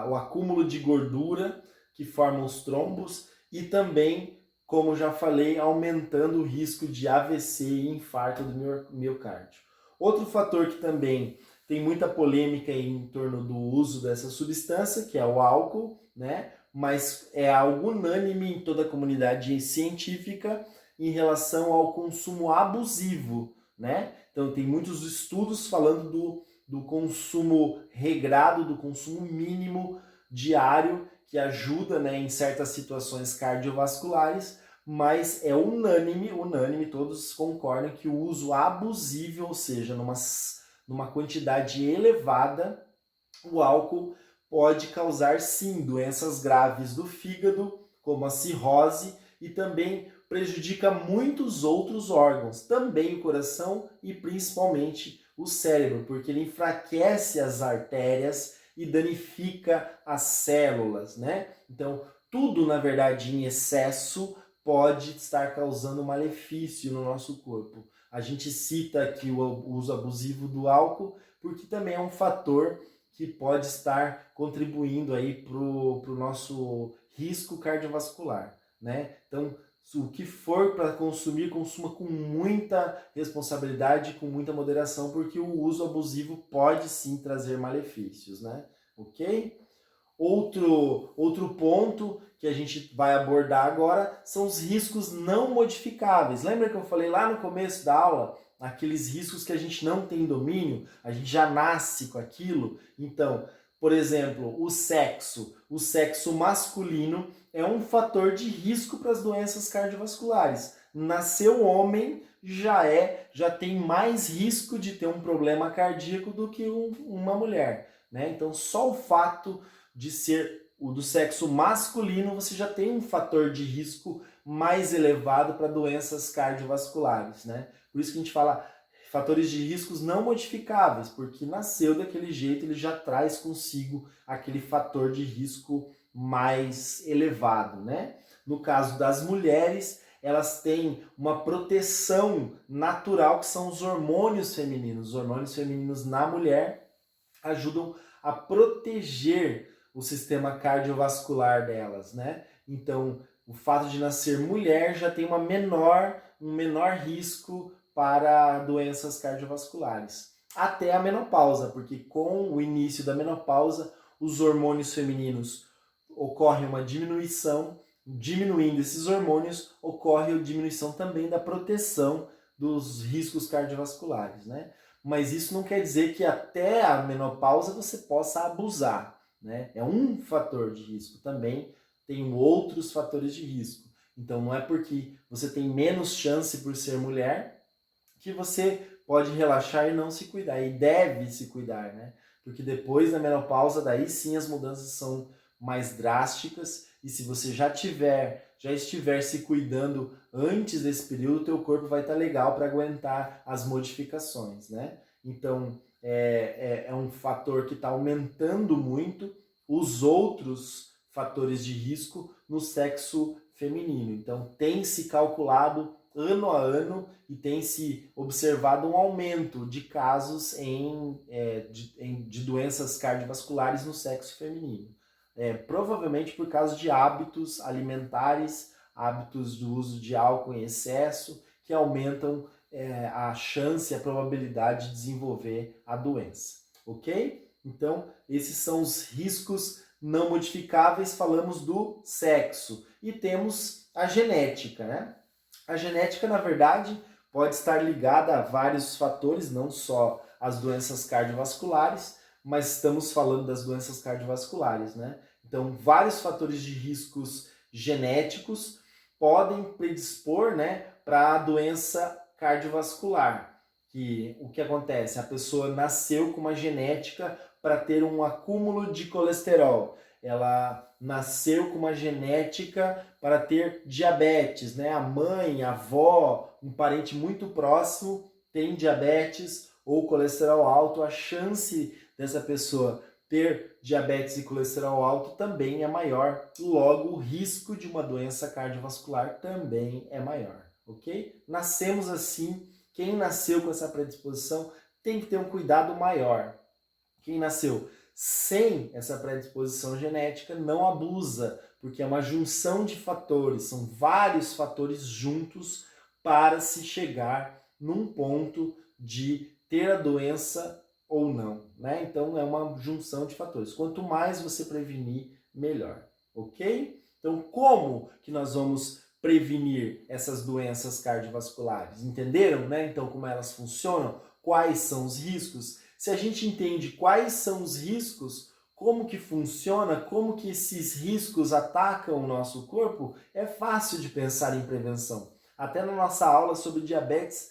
o acúmulo de gordura que forma os trombos e também, como já falei, aumentando o risco de AVC e infarto do miocárdio. Outro fator que também tem muita polêmica em torno do uso dessa substância, que é o álcool, né? Mas é algo unânime em toda a comunidade científica em relação ao consumo abusivo, né? Então tem muitos estudos falando do consumo regrado, do consumo mínimo diário, que ajuda, né, em certas situações cardiovasculares, mas é unânime, todos concordam que o uso abusivo, ou seja, numa quantidade elevada, o álcool pode causar sim doenças graves do fígado, como a cirrose, e também prejudica muitos outros órgãos, também o coração e principalmente o cérebro, porque ele enfraquece as artérias e danifica as células, né? Então, tudo, na verdade, em excesso pode estar causando malefício no nosso corpo. A gente cita aqui o uso abusivo do álcool, porque também é um fator que pode estar contribuindo aí para o nosso risco cardiovascular, né? Então, o que for para consumir, consuma com muita responsabilidade, com muita moderação, porque o uso abusivo pode sim trazer malefícios, né? Ok? Outro ponto que a gente vai abordar agora são os riscos não modificáveis. Lembra que eu falei lá no começo da aula? Aqueles riscos que a gente não tem domínio, a gente já nasce com aquilo. Então, por exemplo, o sexo masculino é um fator de risco para as doenças cardiovasculares. Nasceu homem, já tem mais risco de ter um problema cardíaco do que uma mulher, né? Então, só o fato de ser o do sexo masculino, você já tem um fator de risco mais elevado para doenças cardiovasculares, né? Por isso que a gente fala fatores de riscos não modificáveis, porque nasceu daquele jeito, ele já traz consigo aquele fator de risco mais elevado, né? No caso das mulheres, elas têm uma proteção natural, que são os hormônios femininos. Os hormônios femininos na mulher ajudam a proteger o sistema cardiovascular delas, né? Então, o fato de nascer mulher já tem um menor risco para doenças cardiovasculares. Até a menopausa, porque com o início da menopausa, os hormônios femininos ocorre uma diminuição, diminuindo esses hormônios, ocorre a diminuição também da proteção dos riscos cardiovasculares, né? Mas isso não quer dizer que até a menopausa você possa abusar, né? É um fator de risco. Também tem outros fatores de risco. Então não é porque você tem menos chance por ser mulher que você pode relaxar e não se cuidar. E deve se cuidar, né? Porque depois da menopausa, daí sim as mudanças são mais drásticas. E se você já estiver se cuidando antes desse período, teu corpo vai estar legal para aguentar as modificações, né? Então, é um fator que está aumentando muito os outros fatores de risco no sexo feminino. Então, tem se calculado ano a ano e tem se observado um aumento de casos de doenças cardiovasculares no sexo feminino. Provavelmente por causa de hábitos alimentares, hábitos do uso de álcool em excesso, que aumentam a chance e a probabilidade de desenvolver a doença, ok? Então, esses são os riscos não modificáveis. Falamos do sexo e temos a genética, né? A genética, na verdade, pode estar ligada a vários fatores, não só as doenças cardiovasculares, mas estamos falando das doenças cardiovasculares, né? Então, vários fatores de riscos genéticos podem predispor, né, para a doença cardiovascular. Que o que acontece? A pessoa nasceu com uma genética para ter um acúmulo de colesterol. Ela nasceu com uma genética para ter diabetes, né? A mãe, a avó, um parente muito próximo tem diabetes ou colesterol alto. A chance dessa pessoa ter diabetes e colesterol alto também é maior, logo o risco de uma doença cardiovascular também é maior, ok? Nascemos assim, quem nasceu com essa predisposição tem que ter um cuidado maior. Quem nasceu sem essa predisposição genética não abusa, porque é uma junção de fatores, são vários fatores juntos para se chegar num ponto de ter a doença ou não, né? Então é uma junção de fatores. Quanto mais você prevenir, melhor, ok? Então como que nós vamos prevenir essas doenças cardiovasculares? Entenderam, né? Então como elas funcionam, quais são os riscos? Se a gente entende quais são os riscos, como que funciona, como que esses riscos atacam o nosso corpo, é fácil de pensar em prevenção. Até na nossa aula sobre diabetes,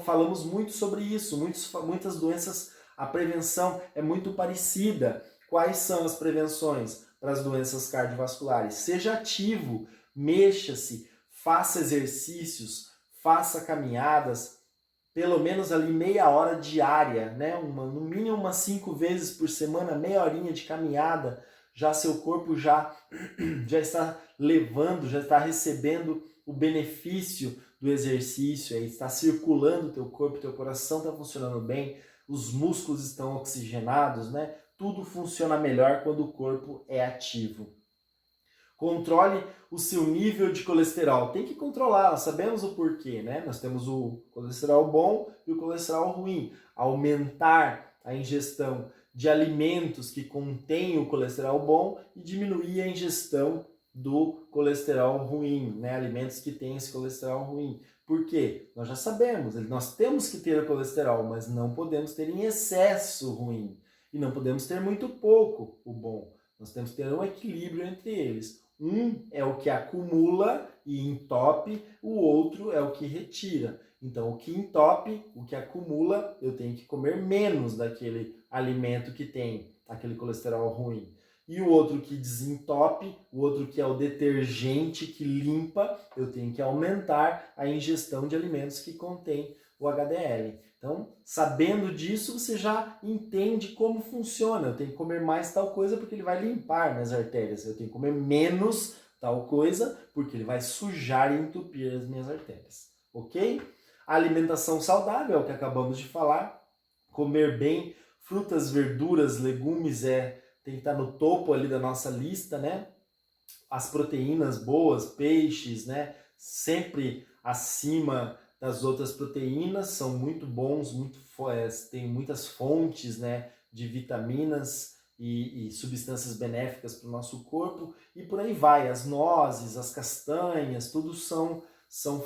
falamos muito sobre isso, muitas doenças, a prevenção é muito parecida. Quais são as prevenções para as doenças cardiovasculares? Seja ativo, mexa-se, faça exercícios, faça caminhadas, pelo menos ali meia hora diária, né? No mínimo umas 5 vezes por semana, meia horinha de caminhada, já seu corpo já está levando, já está recebendo o benefício do exercício, aí está circulando o teu corpo, teu coração está funcionando bem, os músculos estão oxigenados, né? Tudo funciona melhor quando o corpo é ativo. Controle o seu nível de colesterol. Tem que controlar, nós sabemos o porquê, né? Nós temos o colesterol bom e o colesterol ruim. Aumentar a ingestão de alimentos que contêm o colesterol bom e diminuir a ingestão do colesterol ruim, né? Alimentos que têm esse colesterol ruim. Por quê? Nós já sabemos, nós temos que ter o colesterol, mas não podemos ter em excesso ruim. E não podemos ter muito pouco o bom. Nós temos que ter um equilíbrio entre eles. Um é o que acumula e entope, o outro é o que retira. Então, o que entope, o que acumula, eu tenho que comer menos daquele alimento que tem aquele colesterol ruim. E o outro que desentope, o outro que é o detergente que limpa, eu tenho que aumentar a ingestão de alimentos que contém o HDL. Então, sabendo disso, você já entende como funciona. Eu tenho que comer mais tal coisa porque ele vai limpar minhas artérias. Eu tenho que comer menos tal coisa porque ele vai sujar e entupir as minhas artérias. Ok? A alimentação saudável é o que acabamos de falar. Comer bem, frutas, verduras, legumes tem que estar no topo ali da nossa lista, né? As proteínas boas, peixes, né? Sempre acima das outras proteínas, são muito bons, tem muitas fontes, né, de vitaminas e substâncias benéficas para o nosso corpo, e por aí vai. As nozes, as castanhas, tudo são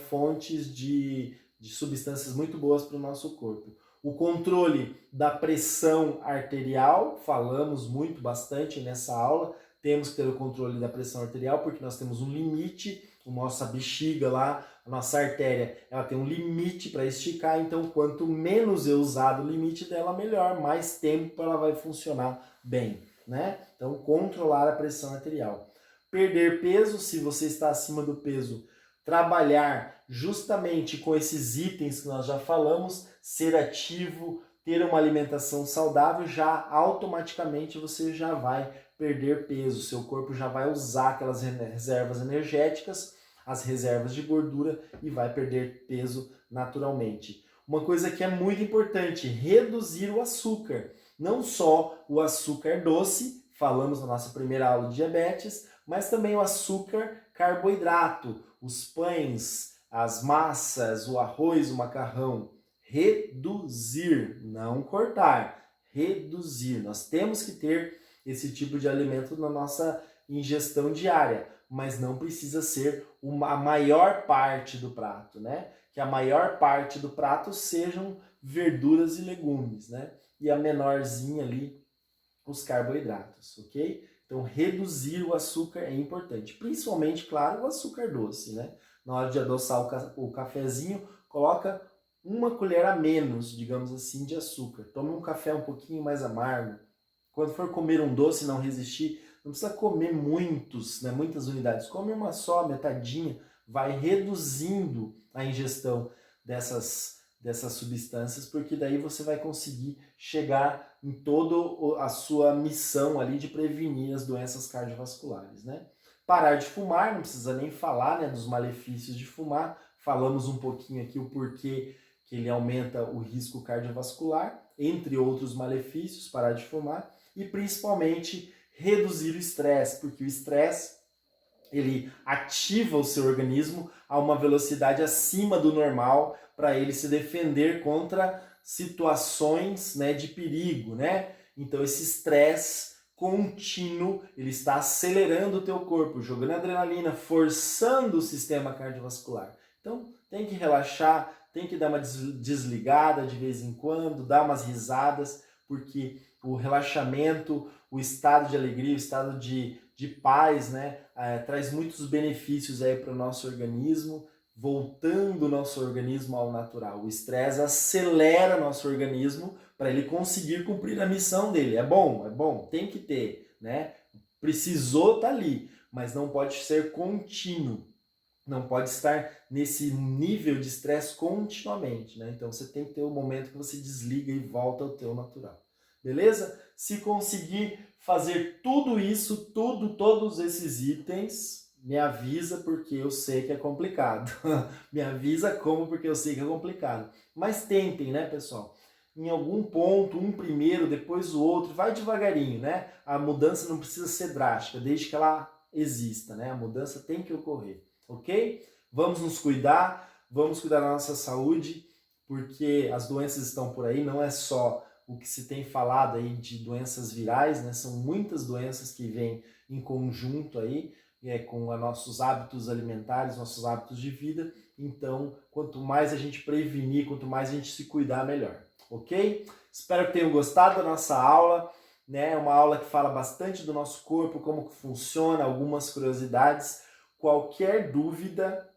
fontes de substâncias muito boas para o nosso corpo. O controle da pressão arterial, falamos bastante nessa aula. Temos que ter o controle da pressão arterial porque nós temos um limite, a nossa bexiga lá, a nossa artéria, ela tem um limite para esticar, então quanto menos eu usar do limite dela, melhor, mais tempo ela vai funcionar bem, né? Então, controlar a pressão arterial. Perder peso, se você está acima do peso, trabalhar justamente com esses itens que nós já falamos, ser ativo, ter uma alimentação saudável, já automaticamente você já vai perder peso, seu corpo já vai usar aquelas reservas energéticas, as reservas de gordura e vai perder peso naturalmente. Uma coisa que é muito importante, reduzir o açúcar. Não só o açúcar doce, falamos na nossa primeira aula de diabetes, mas também o açúcar carboidrato, os pães, as massas, o arroz, o macarrão. Reduzir, não cortar, reduzir. Nós temos que ter esse tipo de alimento na nossa ingestão diária, mas não precisa ser a maior parte do prato, né? Que a maior parte do prato sejam verduras e legumes, né? E a menorzinha ali os carboidratos, ok? Então, reduzir o açúcar é importante, principalmente, claro, o açúcar doce, né? Na hora de adoçar o cafezinho, coloca uma colher a menos, digamos assim, de açúcar. Tome um café um pouquinho mais amargo. Quando for comer um doce e não resistir, não precisa comer muitos, né, muitas unidades. Come uma só, metadinha, vai reduzindo a ingestão dessas substâncias, porque daí você vai conseguir chegar em toda a sua missão ali de prevenir as doenças cardiovasculares, né? Parar de fumar, não precisa nem falar, né, dos malefícios de fumar. Falamos um pouquinho aqui o porquê que ele aumenta o risco cardiovascular, entre outros malefícios, parar de fumar, e principalmente reduzir o estresse, porque o estresse ele ativa o seu organismo a uma velocidade acima do normal para ele se defender contra situações, né, de perigo, né? Então esse estresse contínuo, ele está acelerando o teu corpo, jogando adrenalina, forçando o sistema cardiovascular. Então tem que relaxar, tem que dar uma desligada de vez em quando, dar umas risadas, porque o relaxamento, o estado de alegria, o estado de paz, né, traz muitos benefícios aí para o nosso organismo, voltando o nosso organismo ao natural. O estresse acelera nosso organismo para ele conseguir cumprir a missão dele. É bom, tem que ter, né? Precisou, tá ali, mas não pode ser contínuo. Não pode estar nesse nível de estresse continuamente, né? Então você tem que ter um momento que você desliga e volta ao teu natural. Beleza? Se conseguir fazer tudo isso, todos esses itens, me avisa porque eu sei que é complicado. Me avisa como porque eu sei que é complicado. Mas tentem, né, pessoal? Em algum ponto, um primeiro, depois o outro, vai devagarinho, né? A mudança não precisa ser drástica, desde que ela exista, né? A mudança tem que ocorrer, ok? Vamos nos cuidar, vamos cuidar da nossa saúde, porque as doenças estão por aí, não é só o que se tem falado aí de doenças virais, né? São muitas doenças que vêm em conjunto aí, com os nossos hábitos alimentares, nossos hábitos de vida. Então, quanto mais a gente prevenir, quanto mais a gente se cuidar, melhor, ok? Espero que tenham gostado da nossa aula, né? É uma aula que fala bastante do nosso corpo, como que funciona, algumas curiosidades. Qualquer dúvida,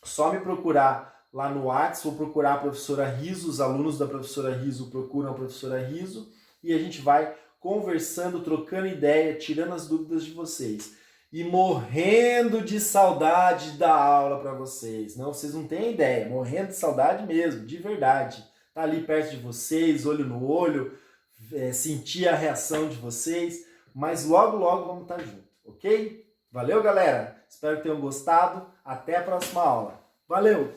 só me procurar lá no WhatsApp, vou procurar a professora Riso, os alunos da professora Riso procuram a professora Riso e a gente vai conversando, trocando ideia, tirando as dúvidas de vocês. E morrendo de saudade da aula para vocês. Não, vocês não têm ideia, morrendo de saudade mesmo, de verdade. Tá ali perto de vocês, olho no olho, sentir a reação de vocês, mas logo, logo vamos estar juntos, ok? Valeu, galera! Espero que tenham gostado. Até a próxima aula. Valeu!